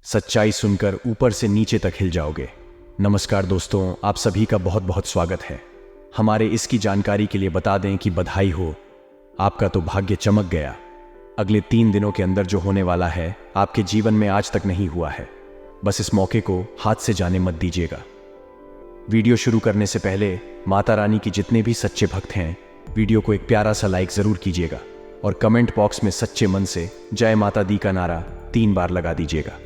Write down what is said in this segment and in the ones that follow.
सच्चाई सुनकर ऊपर से नीचे तक हिल जाओगे। नमस्कार दोस्तों, आप सभी का बहुत बहुत स्वागत है। हमारे इसकी जानकारी के लिए बता दें कि बधाई हो, आपका तो भाग्य चमक गया। अगले 3 दिनों के अंदर जो होने वाला है आपके जीवन में आज तक नहीं हुआ है। बस इस मौके को हाथ से जाने मत दीजिएगा। वीडियो शुरू करने से पहले माता रानी की जितने भी सच्चे भक्त हैं, वीडियो को एक प्यारा सा लाइक जरूर कीजिएगा और कमेंट बॉक्स में सच्चे मन से जय माता दी का नारा 3 बार लगा दीजिएगा।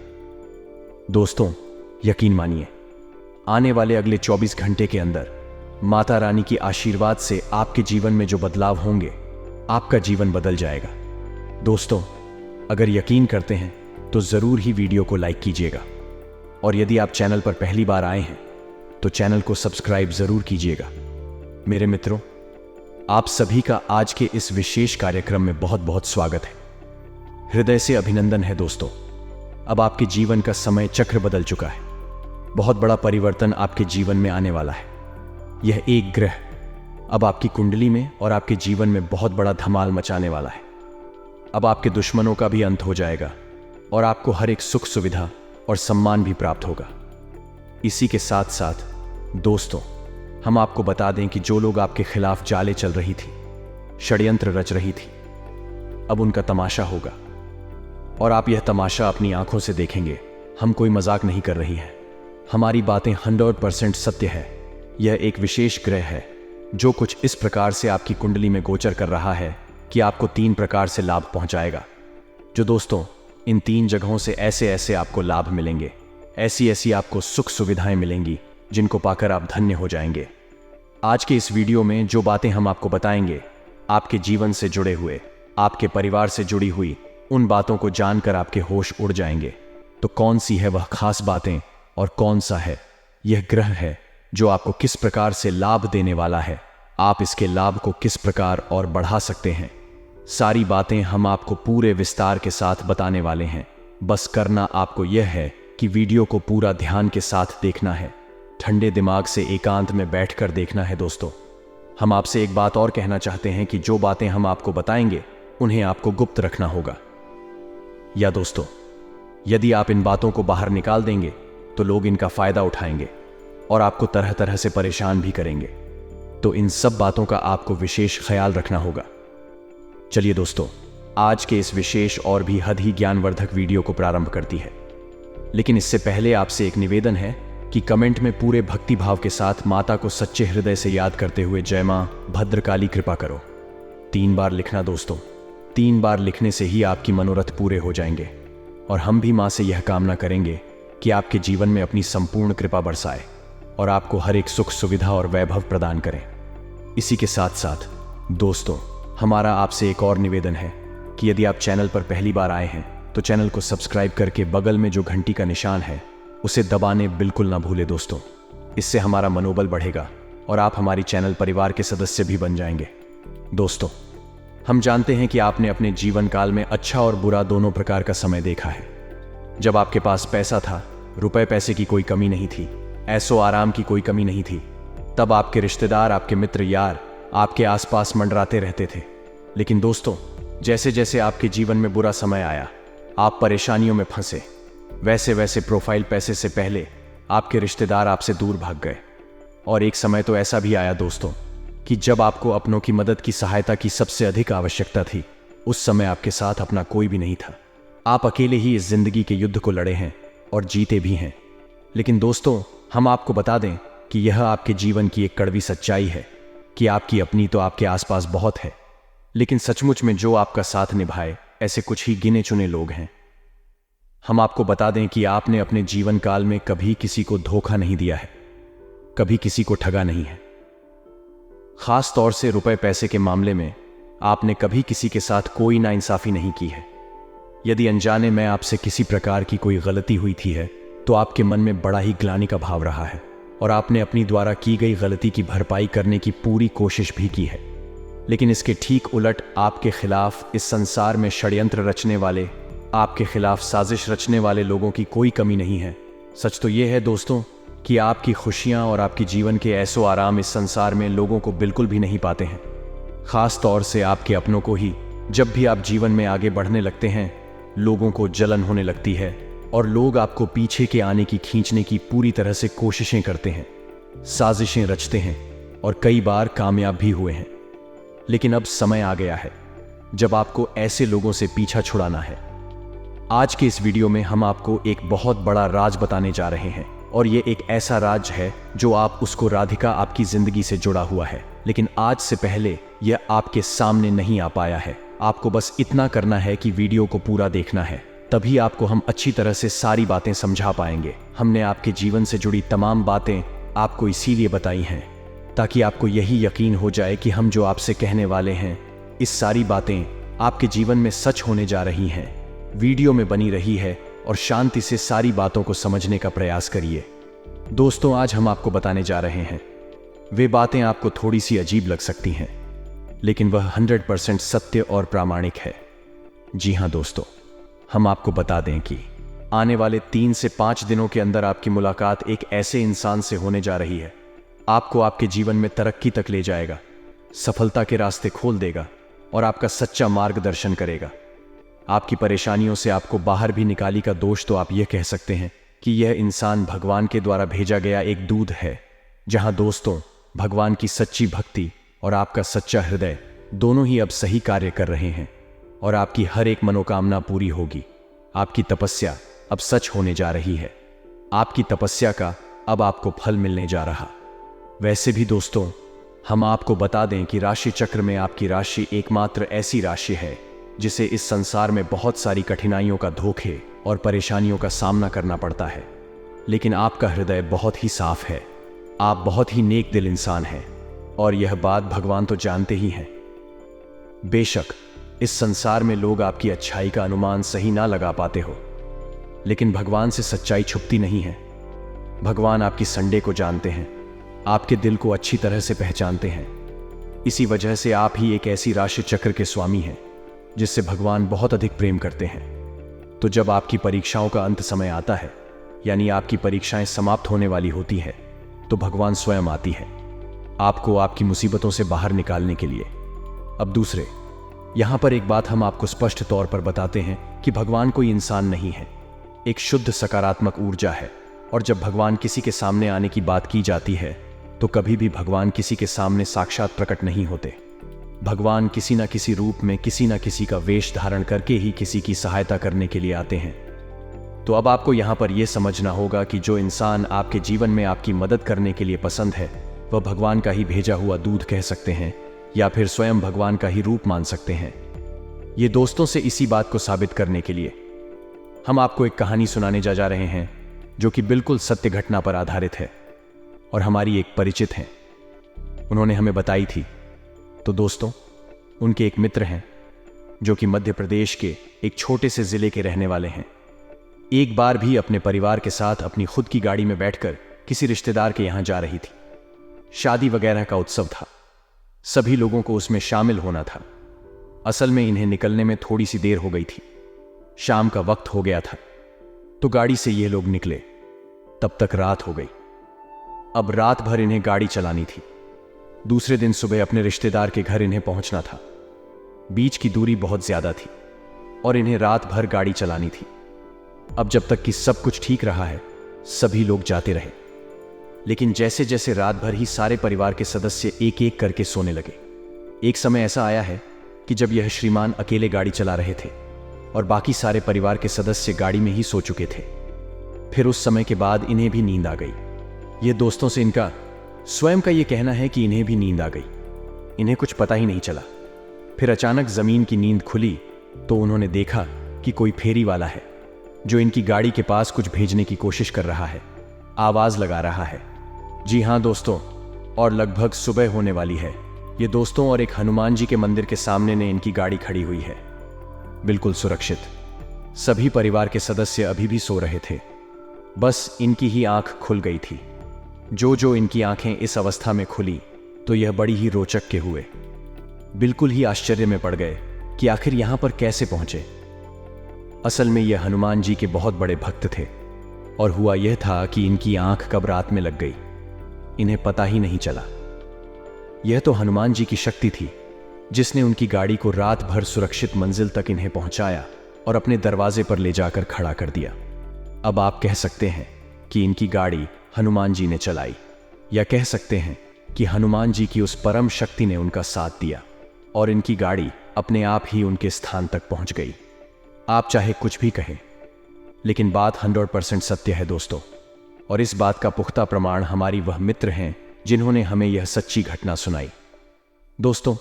दोस्तों, यकीन मानिए, आने वाले अगले 24 घंटे के अंदर माता रानी की आशीर्वाद से आपके जीवन में जो बदलाव होंगे, आपका जीवन बदल जाएगा। दोस्तों, अगर यकीन करते हैं तो जरूर ही वीडियो को लाइक कीजिएगा और यदि आप चैनल पर पहली बार आए हैं तो चैनल को सब्सक्राइब जरूर कीजिएगा। मेरे मित्रों, आप सभी का आज के इस विशेष कार्यक्रम में बहुत बहुत स्वागत है। हृदय से अभिनंदन है दोस्तों। अब आपके जीवन का समय चक्र बदल चुका है। बहुत बड़ा परिवर्तन आपके जीवन में आने वाला है। यह एक ग्रह अब आपकी कुंडली में और आपके जीवन में बहुत बड़ा धमाल मचाने वाला है। अब आपके दुश्मनों का भी अंत हो जाएगा और आपको हर एक सुख सुविधा और सम्मान भी प्राप्त होगा। इसी के साथ साथ दोस्तों, हम आपको बता दें कि जो लोग आपके खिलाफ चालें चल रही थी, षड्यंत्र रच रही थी, अब उनका तमाशा होगा और आप यह तमाशा अपनी आंखों से देखेंगे। हम कोई मजाक नहीं कर रही हैं। हमारी बातें 100% सत्य है। यह एक विशेष ग्रह है जो कुछ इस प्रकार से आपकी कुंडली में गोचर कर रहा है कि आपको 3 प्रकार से लाभ पहुंचाएगा। जो दोस्तों, इन 3 जगहों से ऐसे ऐसे आपको लाभ मिलेंगे, ऐसी ऐसी आपको सुख सुविधाएं मिलेंगी जिनको पाकर आप धन्य हो जाएंगे। आज के इस वीडियो में जो बातें हम आपको बताएंगे, आपके जीवन से जुड़े हुए, आपके परिवार से जुड़ी हुई उन बातों को जानकर आपके होश उड़ जाएंगे। तो कौन सी है वह खास बातें और कौन सा है यह ग्रह है जो आपको किस प्रकार से लाभ देने वाला है, आप इसके लाभ को किस प्रकार और बढ़ा सकते हैं, सारी बातें हम आपको पूरे विस्तार के साथ बताने वाले हैं। बस करना आपको यह है कि वीडियो को पूरा ध्यान के साथ देखना है, ठंडे दिमाग से एकांत में बैठकर देखना है। दोस्तों, हम आपसे एक बात और कहना चाहते हैं कि जो बातें हम आपको बताएंगे उन्हें आपको गुप्त रखना होगा। या दोस्तों, यदि आप इन बातों को बाहर निकाल देंगे तो लोग इनका फायदा उठाएंगे और आपको तरह तरह से परेशान भी करेंगे। तो इन सब बातों का आपको विशेष ख्याल रखना होगा। चलिए दोस्तों, आज के इस विशेष और भी हद ही ज्ञानवर्धक वीडियो को प्रारंभ करती है। लेकिन इससे पहले आपसे एक निवेदन है कि कमेंट में पूरे भक्ति भाव के साथ माता को सच्चे हृदय से याद करते हुए जय मां भद्रकाली कृपा करो 3 बार लिखना। दोस्तों, 3 बार लिखने से ही आपकी मनोरथ पूरे हो जाएंगे और हम भी मां से यह कामना करेंगे कि आपके जीवन में अपनी संपूर्ण कृपा बरसाए और आपको हर एक सुख सुविधा और वैभव प्रदान करें। इसी के साथ साथ दोस्तों, हमारा आपसे एक और निवेदन है कि यदि आप चैनल पर पहली बार आए हैं तो चैनल को सब्सक्राइब करके बगल में जो घंटी का निशान है उसे दबाने बिल्कुल ना भूले। दोस्तों, इससे हमारा मनोबल बढ़ेगा और आप हमारी चैनल परिवार के सदस्य भी बन जाएंगे। दोस्तों, हम जानते हैं कि आपने अपने जीवन काल में अच्छा और बुरा दोनों प्रकार का समय देखा है। जब आपके पास पैसा था, रुपए पैसे की कोई कमी नहीं थी, ऐसो आराम की कोई कमी नहीं थी, तब आपके रिश्तेदार, आपके मित्र यार आपके आसपास मंडराते रहते थे। लेकिन दोस्तों, जैसे जैसे आपके जीवन में बुरा समय आया, आप परेशानियों में फंसे, वैसे वैसे प्रोफाइल पैसे से पहले आपके रिश्तेदार आपसे दूर भाग गए। और एक समय तो ऐसा भी आया दोस्तों कि जब आपको अपनों की मदद की सहायता की सबसे अधिक आवश्यकता थी, उस समय आपके साथ अपना कोई भी नहीं था। आप अकेले ही इस जिंदगी के युद्ध को लड़े हैं और जीते भी हैं। लेकिन दोस्तों, हम आपको बता दें कि यह आपके जीवन की एक कड़वी सच्चाई है कि आपकी अपनी तो आपके आसपास बहुत है, लेकिन सचमुच में जो आपका साथ निभाए ऐसे कुछ ही गिने चुने लोग हैं। हम आपको बता दें कि आपने अपने जीवन काल में कभी किसी को धोखा नहीं दिया है, कभी किसी को ठगा नहीं है। खास तौर से रुपए पैसे के मामले में आपने कभी किसी के साथ कोई नाइंसाफी नहीं की है। यदि अनजाने में आपसे किसी प्रकार की कोई गलती हुई थी है तो आपके मन में बड़ा ही ग्लानि का भाव रहा है और आपने अपनी द्वारा की गई गलती की भरपाई करने की पूरी कोशिश भी की है। लेकिन इसके ठीक उलट आपके खिलाफ इस संसार में षड्यंत्र रचने वाले, आपके खिलाफ साजिश रचने वाले लोगों की कोई कमी नहीं है। सच तो यह है दोस्तों कि आपकी खुशियां और आपकी जीवन के ऐसो आराम इस संसार में लोगों को बिल्कुल भी नहीं पाते हैं। खास तौर से आपके अपनों को ही जब भी आप जीवन में आगे बढ़ने लगते हैं, लोगों को जलन होने लगती है, और लोग आपको पीछे के आने की खींचने की पूरी तरह से कोशिशें करते हैं, साजिशें रचते हैं और कई बार कामयाब भी हुए हैं। लेकिन अब समय आ गया है जब आपको ऐसे लोगों से पीछा छुड़ाना है। आज के इस वीडियो में हम आपको एक बहुत बड़ा राज बताने जा रहे हैं, और ये एक ऐसा राज है जो आप उसको राधिका आपकी जिंदगी से जुड़ा हुआ है, लेकिन आज से पहले यह आपके सामने नहीं आ पाया है। आपको बस इतना करना है कि वीडियो को पूरा देखना है, तभी आपको हम अच्छी तरह से सारी बातें समझा पाएंगे। हमने आपके जीवन से जुड़ी तमाम बातें आपको इसीलिए बताई हैं ताकि आपको यही यकीन हो जाए कि हम जो आपसे कहने वाले हैं, इस सारी बातें आपके जीवन में सच होने जा रही हैं। वीडियो में बनी रही है और शांति से सारी बातों को समझने का प्रयास करिए। दोस्तों, आज हम आपको बताने जा रहे हैं वे बातें आपको थोड़ी सी अजीब लग सकती हैं, लेकिन वह 100% सत्य और प्रामाणिक है। जी हाँ दोस्तों, हम आपको बता दें कि आने वाले 3 से 5 दिनों के अंदर आपकी मुलाकात एक ऐसे इंसान से होने जा रही है, आपको आपके जीवन में तरक्की तक ले जाएगा, सफलता के रास्ते खोल देगा और आपका सच्चा मार्गदर्शन करेगा। आपकी परेशानियों से आपको बाहर भी निकाली का दोष तो आप यह कह सकते हैं कि यह इंसान भगवान के द्वारा भेजा गया एक दूत है। जहां दोस्तों, भगवान की सच्ची भक्ति और आपका सच्चा हृदय दोनों ही अब सही कार्य कर रहे हैं और आपकी हर एक मनोकामना पूरी होगी। आपकी तपस्या अब सच होने जा रही है। आपकी तपस्या का अब आपको फल मिलने जा रहा। वैसे भी दोस्तों, हम आपको बता दें कि राशि चक्र में आपकी राशि एकमात्र ऐसी राशि है जिसे इस संसार में बहुत सारी कठिनाइयों का, धोखे और परेशानियों का सामना करना पड़ता है, लेकिन आपका हृदय बहुत ही साफ है। आप बहुत ही नेक दिल इंसान हैं और यह बात भगवान तो जानते ही हैं। बेशक इस संसार में लोग आपकी अच्छाई का अनुमान सही ना लगा पाते हो, लेकिन भगवान से सच्चाई छुपती नहीं है। भगवान आपकी संडे को जानते हैं, आपके दिल को अच्छी तरह से पहचानते हैं। इसी वजह से आप ही एक ऐसी राशि चक्र के स्वामी हैं जिससे भगवान बहुत अधिक प्रेम करते हैं। तो जब आपकी परीक्षाओं का अंत समय आता है, यानी आपकी परीक्षाएं समाप्त होने वाली होती है, तो भगवान स्वयं आती है आपको आपकी मुसीबतों से बाहर निकालने के लिए। अब दूसरे, यहां पर एक बात हम आपको स्पष्ट तौर पर बताते हैं कि भगवान कोई इंसान नहीं है, एक शुद्ध सकारात्मक ऊर्जा है। और जब भगवान किसी के सामने आने की बात की जाती है, तो कभी भी भगवान किसी के सामने साक्षात प्रकट नहीं होते। भगवान किसी न किसी रूप में, किसी न किसी का वेश धारण करके ही किसी की सहायता करने के लिए आते हैं। तो अब आपको यहां पर यह समझना होगा कि जो इंसान आपके जीवन में आपकी मदद करने के लिए पसंद है, वह भगवान का ही भेजा हुआ दूत कह सकते हैं, या फिर स्वयं भगवान का ही रूप मान सकते हैं। ये दोस्तों से इसी बात को साबित करने के लिए हम आपको एक कहानी सुनाने जा रहे हैं जो कि बिल्कुल सत्य घटना पर आधारित है और हमारी एक परिचित हैं, उन्होंने हमें बताई थी। तो दोस्तों, उनके एक मित्र हैं जो कि मध्य प्रदेश के एक छोटे से जिले के रहने वाले हैं। एक बार भी अपने परिवार के साथ अपनी खुद की गाड़ी में बैठकर किसी रिश्तेदार के यहां जा रही थी। शादी वगैरह का उत्सव था, सभी लोगों को उसमें शामिल होना था। असल में इन्हें निकलने में थोड़ी सी देर हो गई थी, शाम का वक्त हो गया था, तो गाड़ी से ये लोग निकले। तब तक रात हो गई। अब रात भर इन्हें गाड़ी चलानी थी। दूसरे दिन सुबह अपने रिश्तेदार के घर इन्हें पहुंचना था। बीच की दूरी बहुत ज्यादा थी और इन्हें रात भर गाड़ी चलानी थी। अब जब तक कि सब कुछ ठीक रहा है, सभी लोग जाते रहे, लेकिन जैसे जैसे रात भर ही सारे परिवार के सदस्य एक एक करके सोने लगे। एक समय ऐसा आया है कि जब यह श्रीमान अकेले गाड़ी चला रहे थे और बाकी सारे परिवार के सदस्य गाड़ी में ही सो चुके थे। फिर उस समय के बाद इन्हें भी नींद आ गई। ये दोस्तों से इनका स्वयं का ये कहना है कि इन्हें भी नींद आ गई, इन्हें कुछ पता ही नहीं चला। फिर अचानक जमीन की नींद खुली तो उन्होंने देखा कि कोई फेरी वाला है जो इनकी गाड़ी के पास कुछ भेजने की कोशिश कर रहा है, आवाज लगा रहा है। जी हां दोस्तों, और लगभग सुबह होने वाली है। ये दोस्तों और एक हनुमान जी के मंदिर के सामने ने इनकी गाड़ी खड़ी हुई है, बिल्कुल सुरक्षित। सभी परिवार के सदस्य अभी भी सो रहे थे, बस इनकी ही आंख खुल गई थी। जो इनकी आंखें इस अवस्था में खुली तो यह बड़ी ही रोचक के हुए। बिल्कुल ही आश्चर्य में पड़ गए कि आखिर यहां पर कैसे पहुंचे। असल में यह हनुमान जी के बहुत बड़े भक्त थे और हुआ यह था कि इनकी आंख कब रात में लग गई, इन्हें पता ही नहीं चला। यह तो हनुमान जी की शक्ति थी जिसने उनकी गाड़ी को रात भर सुरक्षित मंजिल तक इन्हें पहुंचाया और अपने दरवाजे पर ले जाकर खड़ा कर दिया। अब आप कह सकते हैं कि इनकी गाड़ी हनुमान जी ने चलाई, या कह सकते हैं कि हनुमान जी की उस परम शक्ति ने उनका साथ दिया और इनकी गाड़ी अपने आप ही उनके स्थान तक पहुंच गई। आप चाहे कुछ भी कहें, लेकिन बात 100% सत्य है दोस्तों, और इस बात का पुख्ता प्रमाण हमारी वह मित्र हैं जिन्होंने हमें यह सच्ची घटना सुनाई। दोस्तों,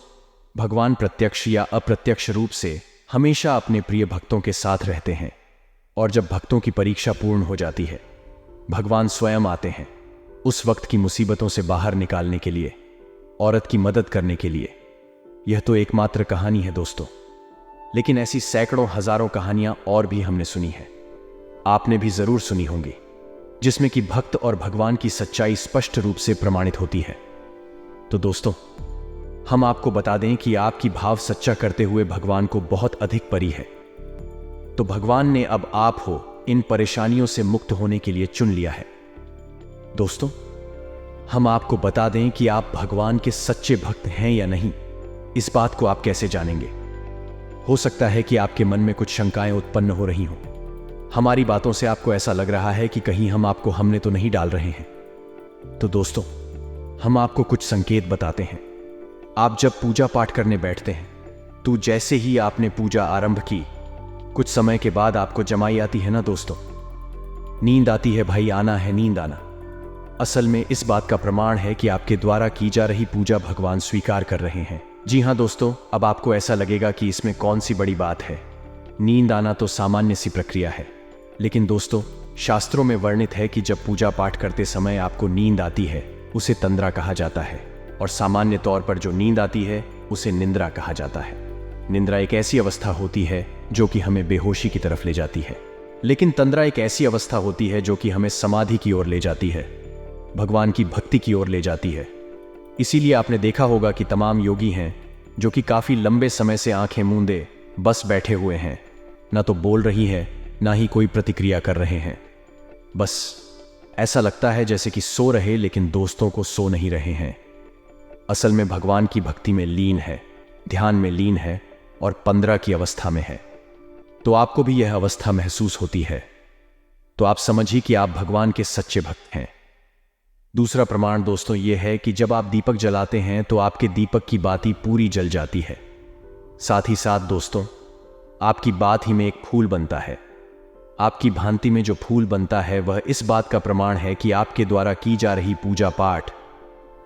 भगवान प्रत्यक्ष या अप्रत्यक्ष रूप से हमेशा अपने प्रिय भक्तों के साथ रहते हैं, और जब भक्तों की परीक्षा पूर्ण हो जाती है, भगवान स्वयं आते हैं उस वक्त की मुसीबतों से बाहर निकालने के लिए, औरत की मदद करने के लिए। यह तो एकमात्र कहानी है दोस्तों, लेकिन ऐसी सैकड़ों हजारों कहानियां और भी हमने सुनी है, आपने भी जरूर सुनी होंगी, जिसमें कि भक्त और भगवान की सच्चाई स्पष्ट रूप से प्रमाणित होती है। तो दोस्तों, हम आपको बता दें कि आपकी भाव सच्चा करते हुए भगवान को बहुत अधिक परी है। तो भगवान ने अब आप हो इन परेशानियों से मुक्त होने के लिए चुन लिया है। दोस्तों, हम आपको बता दें कि आप भगवान के सच्चे भक्त हैं या नहीं, इस बात को आप कैसे जानेंगे। हो सकता है कि आपके मन में कुछ शंकाएं उत्पन्न हो रही हों। हमारी बातों से आपको ऐसा लग रहा है कि कहीं हम आपको हमने तो नहीं डाल रहे हैं। तो दोस्तों, हम आपको कुछ संकेत बताते हैं। आप जब पूजा पाठ करने बैठते हैं, तो जैसे ही आपने पूजा आरंभ की, कुछ समय के बाद आपको जमाई आती है ना दोस्तों, नींद आती है भाई, आना है नींद आना। असल में इस बात का प्रमाण है कि आपके द्वारा की जा रही पूजा भगवान स्वीकार कर रहे हैं। जी हाँ दोस्तों, अब आपको ऐसा लगेगा कि इसमें कौन सी बड़ी बात है, नींद आना तो सामान्य सी प्रक्रिया है। लेकिन दोस्तों, शास्त्रों में वर्णित है कि जब पूजा पाठ करते समय आपको नींद आती है, उसे तंद्रा कहा जाता है, और सामान्य तौर पर जो नींद आती है उसे निंद्रा कहा जाता है। निंद्रा एक ऐसी अवस्था होती है जो कि हमें बेहोशी की तरफ ले जाती है, लेकिन तंद्रा एक ऐसी अवस्था होती है जो कि हमें समाधि की ओर ले जाती है, भगवान की भक्ति की ओर ले जाती है। इसीलिए आपने देखा होगा कि तमाम योगी हैं जो कि काफी लंबे समय से आंखें मूंदे बस बैठे हुए हैं, ना तो बोल रही है ना ही कोई प्रतिक्रिया कर रहे हैं। बस ऐसा लगता है जैसे कि सो रहे, लेकिन दोस्तों को सो नहीं रहे हैं। असल में भगवान की भक्ति में लीन है, ध्यान में लीन है और 15 की अवस्था में है। तो आपको भी यह अवस्था महसूस होती है, तो आप समझिए कि आप भगवान के सच्चे भक्त हैं। दूसरा प्रमाण दोस्तों यह है कि जब आप दीपक जलाते हैं तो आपके दीपक की बाती पूरी जल जाती है। साथ ही साथ दोस्तों, आपकी बात ही में एक फूल बनता है। आपकी भांति में जो फूल बनता है वह इस बात का प्रमाण है कि आपके द्वारा की जा रही पूजा पाठ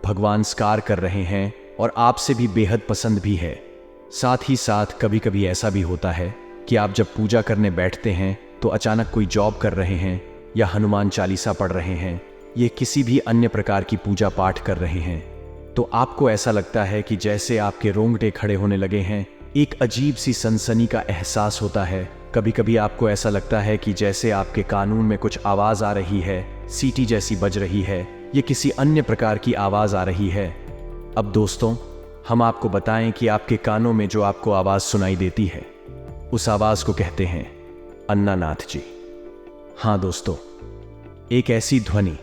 भगवान स्वीकार कर रहे हैं और आपसे भी बेहद पसंद भी है। साथ ही साथ कभी कभी ऐसा भी होता है कि आप जब पूजा करने बैठते हैं तो अचानक कोई जॉब कर रहे हैं या हनुमान चालीसा पढ़ रहे हैं, ये किसी भी अन्य प्रकार की पूजा पाठ कर रहे हैं, तो आपको ऐसा लगता है कि जैसे आपके रोंगटे खड़े होने लगे हैं, एक अजीब सी सनसनी का एहसास होता है। कभी कभी आपको ऐसा लगता है कि जैसे आपके कानून में कुछ आवाज आ रही है, सीटी जैसी बज रही है, ये किसी अन्य प्रकार की आवाज आ रही है। अब दोस्तों, हम आपको बताएं कि आपके कानों में जो आपको आवाज सुनाई देती है, उस आवाज को कहते हैं अन्नानाथ जी। हाँ दोस्तों, एक ऐसी ध्वनि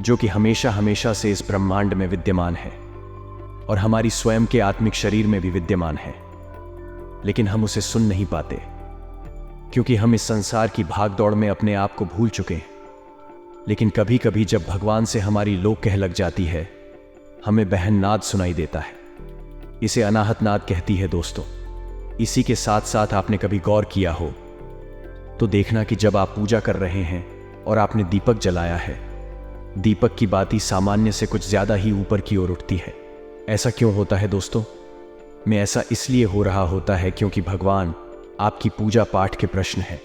जो कि हमेशा हमेशा से इस ब्रह्मांड में विद्यमान है और हमारी स्वयं के आत्मिक शरीर में भी विद्यमान है, लेकिन हम उसे सुन नहीं पाते क्योंकि हम इस संसार की भागदौड़ में अपने आप को भूल चुके हैं। लेकिन कभी कभी जब भगवान से हमारी लोक कह लग जाती है, हमें बहन नाद सुनाई देता है। इसे अनाहत नाद कहती है दोस्तों। इसी के साथ साथ आपने कभी गौर किया हो तो देखना कि जब आप पूजा कर रहे हैं और आपने दीपक जलाया है, दीपक की बाती सामान्य से कुछ ज्यादा ही ऊपर की ओर उठती है। ऐसा क्यों होता है दोस्तों? में ऐसा इसलिए हो रहा होता है क्योंकि भगवान आपकी पूजा पाठ के प्रश्न है।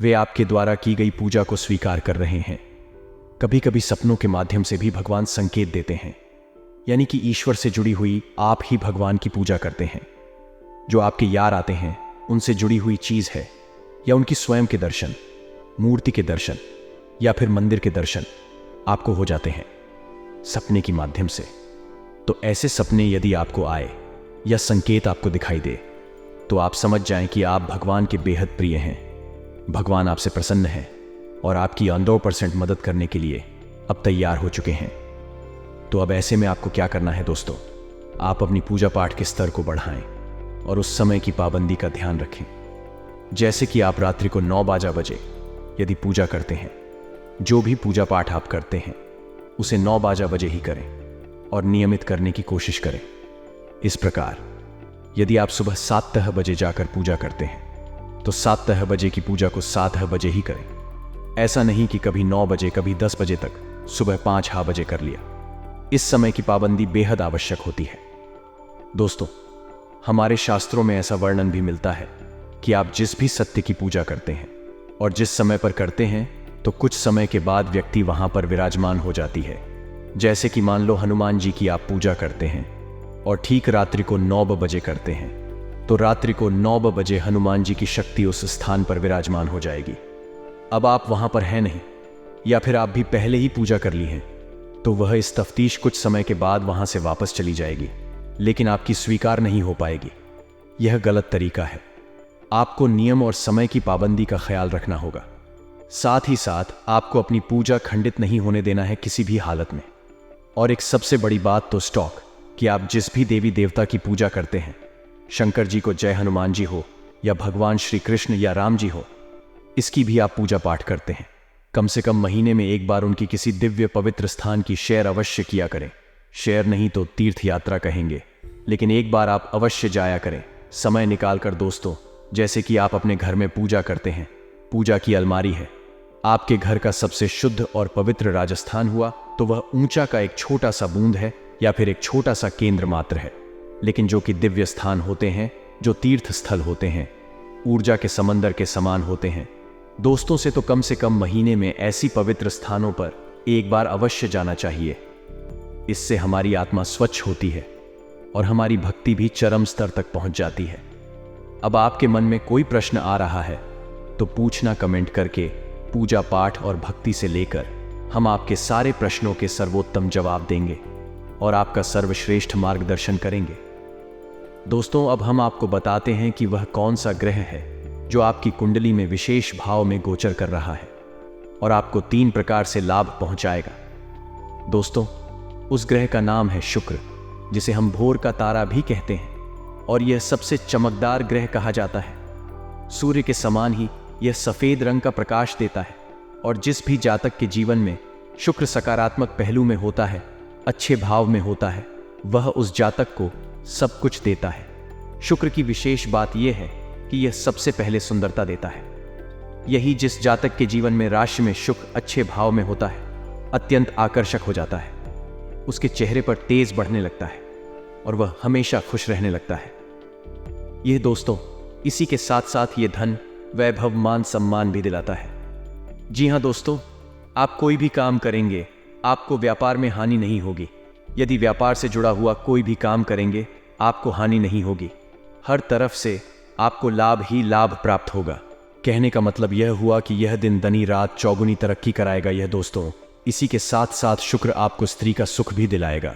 वे आपके द्वारा की गई पूजा को स्वीकार कर रहे हैं। कभी कभी सपनों के माध्यम से भी भगवान संकेत देते हैं, यानी कि ईश्वर से जुड़ी हुई आप ही भगवान की पूजा करते हैं। जो आपके यार आते हैं उनसे जुड़ी हुई चीज है, या उनकी स्वयं के दर्शन, मूर्ति के दर्शन या फिर मंदिर के दर्शन आपको हो जाते हैं सपने के माध्यम से। तो ऐसे सपने यदि आपको आए या संकेत आपको दिखाई दे, तो आप समझ जाएं कि आप भगवान के बेहद प्रिय हैं। भगवान आपसे प्रसन्न है और आपकी 100% मदद करने के लिए अब तैयार हो चुके हैं। तो अब ऐसे में आपको क्या करना है दोस्तों? आप अपनी पूजा पाठ के स्तर को बढ़ाएं और उस समय की पाबंदी का ध्यान रखें। जैसे कि आप रात्रि को 9 बजे यदि पूजा करते हैं, जो भी पूजा पाठ आप करते हैं उसे 9 बजे ही करें और नियमित करने की कोशिश करें। इस प्रकार यदि आप सुबह 7 बजे जाकर पूजा करते हैं तो 7 बजे की पूजा को 7 बजे ही करें। ऐसा नहीं कि कभी 9 बजे, कभी 10 बजे तक, सुबह 5 बजे कर लिया। इस समय की पाबंदी बेहद आवश्यक होती है। दोस्तों, हमारे शास्त्रों में ऐसा वर्णन भी मिलता है कि आप जिस भी सत्य की पूजा करते हैं और जिस समय पर करते हैं तो कुछ समय के बाद व्यक्ति वहां पर विराजमान हो जाती है। जैसे कि मान लो हनुमान जी की आप पूजा करते हैं और ठीक रात्रि को 9 बजे करते हैं तो रात्रि को 9 बजे हनुमान जी की शक्ति उस स्थान पर विराजमान हो जाएगी। अब आप वहां पर हैं नहीं, या फिर आप भी पहले ही पूजा कर ली है, तो वह इस तफ्तीश कुछ समय के बाद वहां से वापस चली जाएगी, लेकिन आपकी स्वीकार नहीं हो पाएगी। यह गलत तरीका है। आपको नियम और समय की पाबंदी का ख्याल रखना होगा। साथ ही साथ आपको अपनी पूजा खंडित नहीं होने देना है किसी भी हालत में। और एक सबसे बड़ी बात तो स्टॉक कि आप जिस भी देवी देवता की पूजा करते हैं, शंकर जी को जय हनुमान जी हो या भगवान श्री कृष्ण या राम जी हो, इसकी भी आप पूजा पाठ करते हैं, कम से कम महीने में एक बार उनकी किसी दिव्य पवित्र स्थान की शेयर अवश्य किया करें। शेयर नहीं तो तीर्थ यात्रा कहेंगे, लेकिन एक बार आप अवश्य जाया करें समय निकालकर। दोस्तों, जैसे कि आप अपने घर में पूजा करते हैं, पूजा की अलमारी है, आपके घर का सबसे शुद्ध और पवित्र राजस्थान हुआ तो वह ऊंचा का एक छोटा सा बूंद है या फिर एक छोटा सा केंद्र मात्र है। लेकिन जो कि दिव्य स्थान होते हैं, जो तीर्थ स्थल होते हैं, ऊर्जा के समंदर के समान होते हैं। दोस्तों, से तो कम से कम महीने में ऐसी पवित्र स्थानों पर एक बार अवश्य जाना चाहिए। इससे हमारी आत्मा स्वच्छ होती है और हमारी भक्ति भी चरम स्तर तक पहुंच जाती है। अब आपके मन में कोई प्रश्न आ रहा है तो पूछना कमेंट करके। पूजा पाठ और भक्ति से लेकर हम आपके सारे प्रश्नों के सर्वोत्तम जवाब देंगे और आपका सर्वश्रेष्ठ मार्गदर्शन करेंगे। दोस्तों, अब हम आपको बताते हैं कि वह कौन सा ग्रह है जो आपकी कुंडली में विशेष भाव में गोचर कर रहा है और आपको 3 प्रकार से लाभ पहुंचाएगा। दोस्तों, उस ग्रह का नाम है शुक्र, जिसे हम भोर का तारा भी कहते हैं, और यह सबसे चमकदार ग्रह कहा जाता है। सूर्य के समान ही यह सफेद रंग का प्रकाश देता है, और जिस भी जातक के जीवन में शुक्र सकारात्मक पहलू में होता है, अच्छे भाव में होता है, वह उस जातक को सब कुछ देता है। शुक्र की विशेष बात यह है कि यह सबसे पहले सुंदरता देता है। यही जिस जातक के जीवन में राशि में शुक्र अच्छे भाव में होता है, अत्यंत आकर्षक हो जाता है। उसके चेहरे पर तेज बढ़ने लगता है और वह हमेशा खुश रहने लगता है। यह दोस्तों, इसी के साथ साथ ये धन, वैभव, मान सम्मान भी दिलाता है। जी हाँ दोस्तों, आप कोई भी काम करेंगे आपको व्यापार में हानि नहीं होगी। यदि व्यापार से जुड़ा हुआ कोई भी काम करेंगे आपको हानि नहीं होगी। हर तरफ से आपको लाभ ही लाभ प्राप्त होगा। कहने का मतलब यह हुआ कि यह दिन दनी रात चौगुनी तरक्की कराएगा। यह दोस्तों, इसी के साथ साथ शुक्र आपको स्त्री का सुख भी दिलाएगा।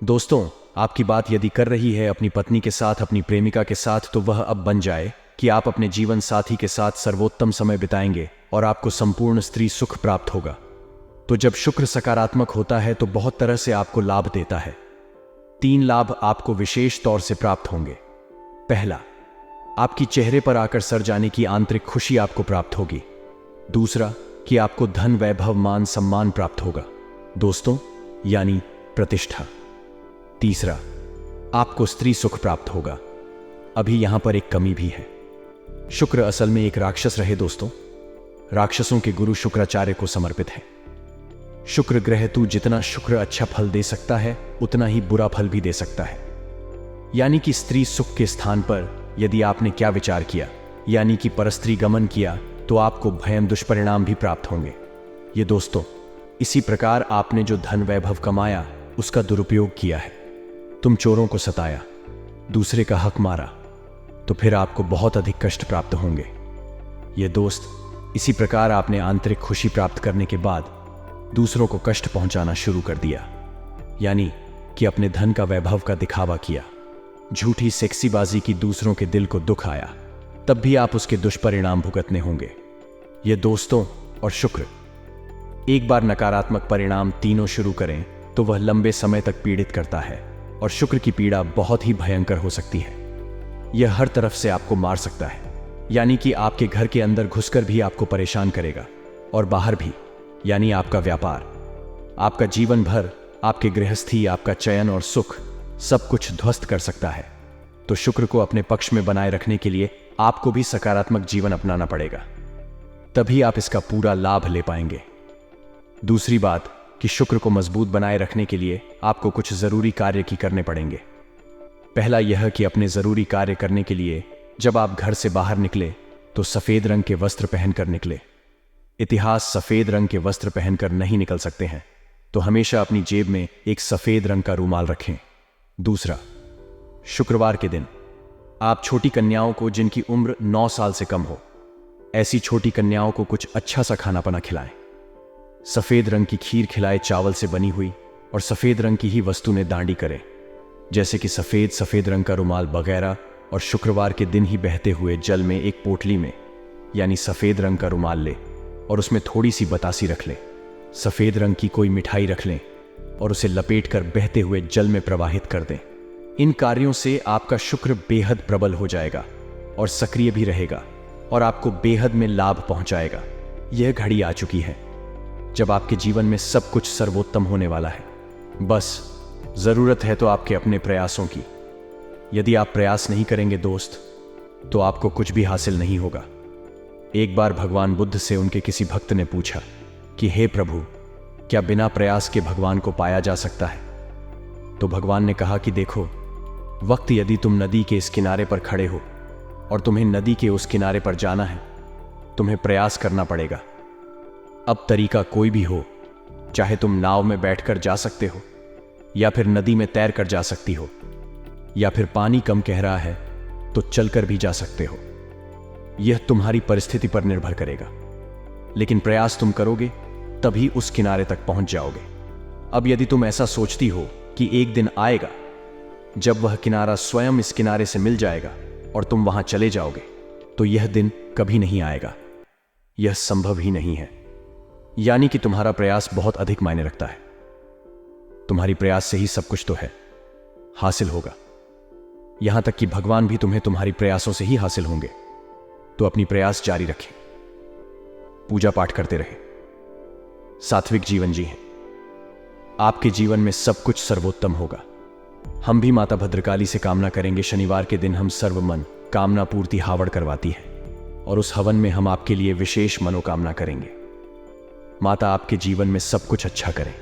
दोस्तों, आपकी बात यदि कर रही है अपनी पत्नी के साथ, अपनी प्रेमिका के साथ, तो वह अब बन जाए कि आप अपने जीवन साथी के साथ सर्वोत्तम समय बिताएंगे और आपको संपूर्ण स्त्री सुख प्राप्त होगा। तो जब शुक्र सकारात्मक होता है तो बहुत तरह से आपको लाभ देता है। 3 लाभ आपको विशेष तौर से प्राप्त होंगे। पहला, आपकी चेहरे पर आकर सर जाने की आंतरिक खुशी आपको प्राप्त होगी। दूसरा, कि आपको धन, वैभव, मान सम्मान प्राप्त होगा दोस्तों, यानी प्रतिष्ठा। तीसरा, आपको स्त्री सुख प्राप्त होगा। अभी यहां पर एक कमी भी है। शुक्र असल में एक राक्षस रहे दोस्तों। राक्षसों के गुरु शुक्राचार्य को समर्पित है। शुक्र ग्रह तू जितना शुक्र अच्छा फल दे सकता है उतना ही बुरा फल भी दे सकता है। यानी कि स्त्री सुख के स्थान पर यदि आपने क्या विचार किया, यानी कि परस्त्री गमन किया, तो आपको भयंकर दुष्परिणाम भी प्राप्त होंगे। ये दोस्तों, इसी प्रकार आपने जो धन वैभव कमाया उसका दुरुपयोग किया है, तुम चोरों को सताया, दूसरे का हक मारा, तो फिर आपको बहुत अधिक कष्ट प्राप्त होंगे। ये दोस्त, इसी प्रकार आपने आंतरिक खुशी प्राप्त करने के बाद दूसरों को कष्ट पहुंचाना शुरू कर दिया, यानी कि अपने धन का, वैभव का दिखावा किया, झूठी सेक्सीबाजी की, दूसरों के दिल को दुख आया, तब भी आप उसके दुष्परिणाम भुगतने होंगे। ये दोस्तों और शुक्र एक बार नकारात्मक परिणाम तीनों शुरू करें तो वह लंबे समय तक पीड़ित करता है, और शुक्र की पीड़ा बहुत ही भयंकर हो सकती है। यह हर तरफ से आपको मार सकता है। यानी कि आपके घर के अंदर घुसकर भी आपको परेशान करेगा, और बाहर भी, यानी आपका व्यापार, आपका जीवन भर, आपके गृहस्थी, आपका चयन और सुख, सब कुछ ध्वस्त कर सकता है। तो शुक्र को अपने पक्ष में बनाए रखने के लिए आपको भी सकारात्मक जीवन अपनाना पड़ेगा, तभी आप इसका पूरा लाभ ले पाएंगे। दूसरी बात कि शुक्र को मजबूत बनाए रखने के लिए आपको कुछ जरूरी कार्य की करने पड़ेंगे। पहला यह कि अपने जरूरी कार्य करने के लिए जब आप घर से बाहर निकले तो सफेद रंग के वस्त्र पहनकर निकले। इतिहास सफेद रंग के वस्त्र पहनकर नहीं निकल सकते हैं, तो हमेशा अपनी जेब में एक सफेद रंग का रूमाल रखें। दूसरा, शुक्रवार के दिन आप छोटी कन्याओं को जिनकी उम्र 9 साल से कम हो, ऐसी छोटी कन्याओं को कुछ अच्छा सा खाना पना खिलाएं। सफेद रंग की खीर खिलाए, चावल से बनी हुई, और सफेद रंग की ही वस्तु ने दांडी करे, जैसे कि सफेद रंग का रुमाल वगैरह। और शुक्रवार के दिन ही बहते हुए जल में एक पोटली में, यानी सफेद रंग का रुमाल ले और उसमें थोड़ी सी बतासी रख ले, सफेद रंग की कोई मिठाई रख लें और उसे लपेटकर बहते हुए जल में प्रवाहित कर दें। इन कार्यों से आपका शुक्र बेहद प्रबल हो जाएगा और सक्रिय भी रहेगा और आपको बेहद में लाभ पहुंचाएगा। यह घड़ी आ चुकी है जब आपके जीवन में सब कुछ सर्वोत्तम होने वाला है। बस जरूरत है तो आपके अपने प्रयासों की। यदि आप प्रयास नहीं करेंगे दोस्त, तो आपको कुछ भी हासिल नहीं होगा। एक बार भगवान बुद्ध से उनके किसी भक्त ने पूछा कि हे प्रभु, क्या बिना प्रयास के भगवान को पाया जा सकता है? तो भगवान ने कहा कि देखो, वक्त यदि तुम नदी के इस किनारे पर खड़े हो और तुम्हें नदी के उस किनारे पर जाना है, तुम्हें प्रयास करना पड़ेगा। अब तरीका कोई भी हो, चाहे तुम नाव में बैठकर जा सकते हो, या फिर नदी में तैर कर जा सकती हो, या फिर पानी कम कह रहा है तो चलकर भी जा सकते हो। यह तुम्हारी परिस्थिति पर निर्भर करेगा, लेकिन प्रयास तुम करोगे तभी उस किनारे तक पहुंच जाओगे। अब यदि तुम ऐसा सोचती हो कि एक दिन आएगा जब वह किनारा स्वयं इस किनारे से मिल जाएगा और तुम वहां चले जाओगे, तो यह दिन कभी नहीं आएगा। यह संभव ही नहीं है। यानी कि तुम्हारा प्रयास बहुत अधिक मायने रखता है। तुम्हारी प्रयास से ही सब कुछ तो है, हासिल होगा। यहां तक कि भगवान भी तुम्हें तुम्हारी प्रयासों से ही हासिल होंगे। तो अपनी प्रयास जारी रखें, पूजा पाठ करते रहें, सात्विक जीवन जिएं। आपके जीवन में सब कुछ सर्वोत्तम होगा। हम भी माता भद्रकाली से कामना करेंगे। शनिवार के दिन हम सर्व मन कामना पूर्ति हावड़ करवाती है और उस हवन में हम आपके लिए विशेष मनोकामना करेंगे। माता आपके जीवन में सब कुछ अच्छा करें,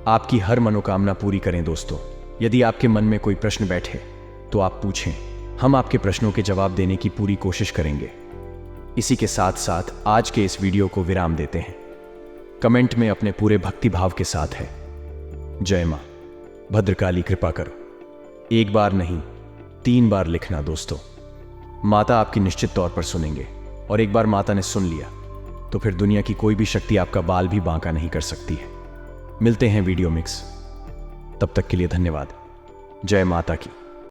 आपकी हर मनोकामना पूरी करें। दोस्तों, यदि आपके मन में कोई प्रश्न बैठे तो आप पूछें, हम आपके प्रश्नों के जवाब देने की पूरी कोशिश करेंगे। इसी के साथ साथ आज के इस वीडियो को विराम देते हैं। कमेंट में अपने पूरे भक्ति भाव के साथ है, जय मां भद्रकाली कृपा करो। एक बार नहीं, 3 बार लिखना दोस्तों। माता आपकी निश्चित तौर पर सुनेंगे, और एक बार माता ने सुन लिया तो फिर दुनिया की कोई भी शक्ति आपका बाल भी बांका नहीं कर सकती है। मिलते हैं वीडियो मिक्स, तब तक के लिए धन्यवाद। जय माता की।